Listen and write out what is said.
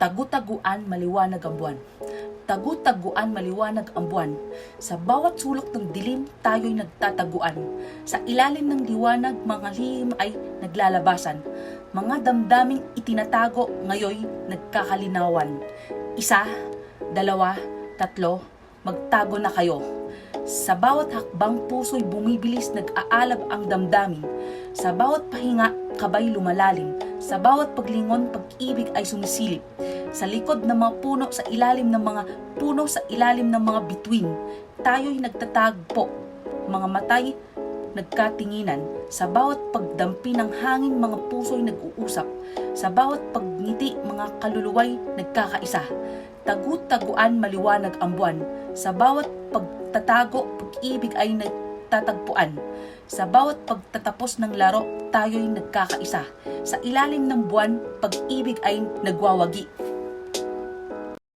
Tagu-taguan maliwanag ang buwan. Tagu-taguan maliwanag ang buwan. Sa bawat sulok ng dilim, tayo'y nagtataguan. Sa ilalim ng liwanag, mga lihim ay naglalabasan. Mga damdaming itinatago, ngayoy nagkakalinawan. Isa, dalawa, tatlo, magtago na kayo. Sa bawat hakbang, puso'y bumibilis, nag-aalab ang damdamin. Sa bawat pahinga, kabay lumalalim. Sa bawat paglingon, pag-ibig ay sumisilip. Sa likod ng mga puno, sa ilalim ng mga puno, sa ilalim ng mga bituin, tayo'y nagtatagpo. Mga matay, nagkatinginan. Sa bawat pagdampi ng hangin, mga puso'y nag-uusap. Sa bawat pagngiti, mga kaluluway nagkakaisa. Tagu-taguan maliwanag ang buwan. Sa bawat pagtatago, pag-ibig ay nagtatagpuan. Sa bawat pagtatapos ng laro, tayo'y nagkakaisa. Sa ilalim ng buwan, pag-ibig ay nagwawagi.